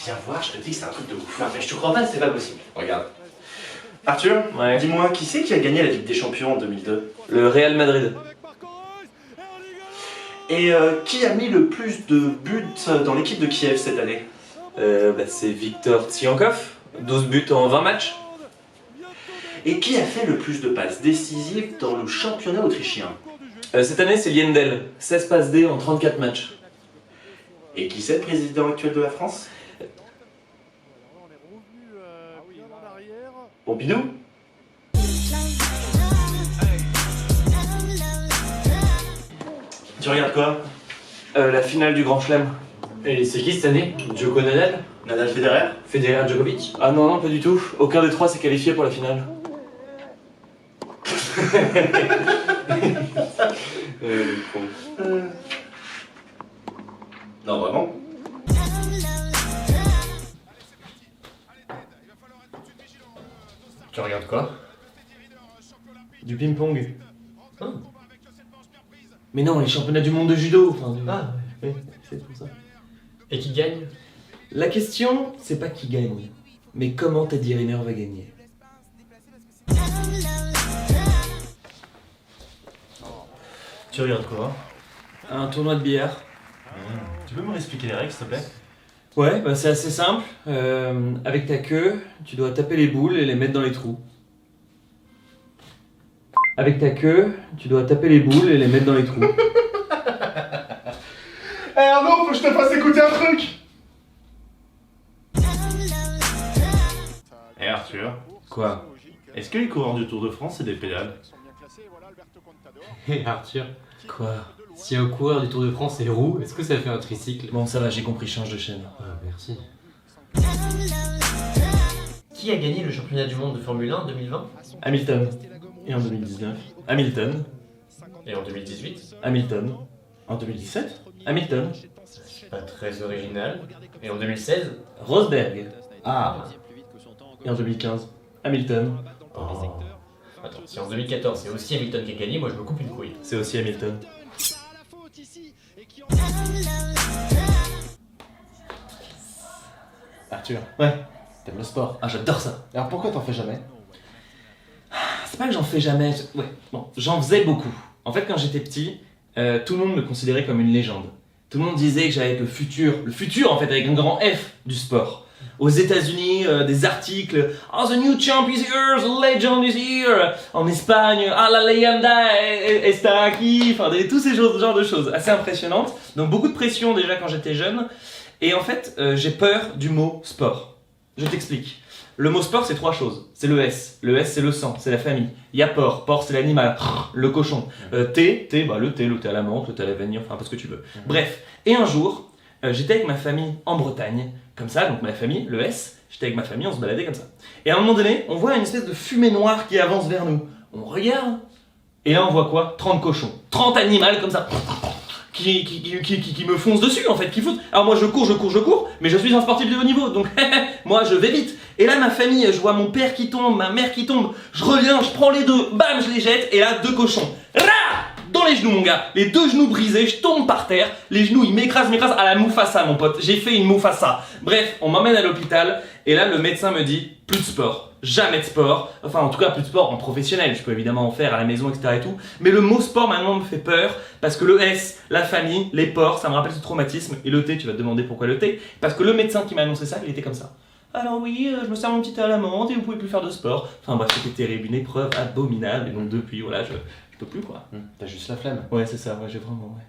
Viens voir, je te dis que c'est un truc de ouf. Non mais je te crois pas, c'est pas possible. Regarde. Arthur, Ouais. dis-moi, qui c'est qui a gagné la Ligue des Champions en 2002? Le Real Madrid. Et qui a mis le plus de buts dans l'équipe de Kiev cette année? C'est Viktor Tsiankov, 12 buts en 20 matchs. Et qui a fait le plus de passes décisives dans le championnat autrichien? Cette année c'est Liendel, 16 passes D en 34 matchs. Et qui c'est le président actuel de la France? Pompidou? Tu regardes quoi? La finale du Grand Chelem. Et c'est qui cette année? Djoko Nadal? Nadal Federer? Federer Djokovic? Ah non, pas du tout. Aucun des trois s'est qualifié pour la finale. Non, vraiment? Tu regardes quoi? Du ping-pong. Ah. Mais non, les championnats du monde de judo. Enfin, Ah, oui, c'est pour ça. et qui gagne? La question, c'est pas qui gagne, mais comment Teddy Riner va gagner. Tu regardes quoi? Un tournoi de billard. Tu peux me réexpliquer les règles, s'il te plaît? Ouais, c'est assez simple. Avec ta queue, tu dois taper les boules et les mettre dans les trous. Avec ta queue, tu dois taper les boules et les mettre dans les trous. Eh Arnaud, faut que je te fasse écouter un truc! Eh Arthur, Quoi? est-ce que les coureurs du Tour de France c'est des pédales? Hé Arthur, Quoi? si un coureur du Tour de France est roux, est-ce que ça fait un tricycle? Bon, ça va, j'ai compris, change de chaîne. Ah, merci. Qui a gagné le championnat du monde de Formule 1 en 2020? Hamilton. Et en 2019? Hamilton. Et en 2018? Hamilton. En 2017? Hamilton. C'est pas très original. Et en 2016? Rosberg. Ah! Et en 2015? Hamilton. Oh. Attends, si en 2014 c'est aussi Hamilton qui a gagné, moi je me coupe une couille. C'est aussi Hamilton. Arthur, Ouais. t'aimes le sport. Ah, j'adore ça. Alors pourquoi t'en fais jamais? C'est pas que j'en fais jamais. Ouais, bon, j'en faisais beaucoup. En fait, quand j'étais petit, tout le monde me considérait comme une légende. Tout le monde disait que j'allais être le futur en fait, avec un grand F du sport. Aux États-Unis, des articles, oh, the new champ is here, the legend is here. En Espagne, ah, la leyenda está aquí. Enfin, tous ces genres de choses assez impressionnantes. Donc, beaucoup de pression déjà quand j'étais jeune. Et en fait, j'ai peur du mot sport. Je t'explique. Le mot sport, c'est trois choses. C'est le S. Le S, c'est le sang, c'est la famille. Il y a porc. Porc, c'est l'animal. Le cochon. Le thé à la menthe, le thé à la vanille, enfin, un peu ce que tu veux. Bref. Et un jour, j'étais avec ma famille en Bretagne. Comme ça, donc ma famille, le S. J'étais avec ma famille, on se baladait comme ça. Et à un moment donné, on voit une espèce de fumée noire qui avance vers nous. On regarde. Et là, on voit quoi? 30 cochons. 30 animaux comme ça. Qui me foncent dessus en fait, qui foutent. Alors moi je cours, mais je suis un sportif de haut niveau, donc moi je vais vite. Et là ma famille, je vois mon père qui tombe, ma mère qui tombe, je reviens, je prends les deux, bam, je les jette, et là 2 cochons. Rah! Dans les genoux mon gars, les 2 genoux brisés, je tombe par terre, les genoux ils m'écrasent à la Mufasa mon pote, j'ai fait une Mufasa. Bref, on m'emmène à l'hôpital, et là le médecin me dit, plus de sport. Jamais de sport, enfin en tout cas plus de sport en professionnel, je peux évidemment en faire à la maison, etc. et tout, mais le mot sport maintenant me fait peur, parce que le S, la famille, les porcs, ça me rappelle ce traumatisme, et le T, tu vas te demander pourquoi le T, parce que le médecin qui m'a annoncé ça, il était comme ça. Alors oui, je me sers mon petit thé à la menthe et vous pouvez plus faire de sport. Enfin bref, c'était terrible, une épreuve abominable, et donc depuis, voilà, je peux plus quoi. T'as juste la flemme. Ouais, c'est ça, ouais, j'ai vraiment, ouais.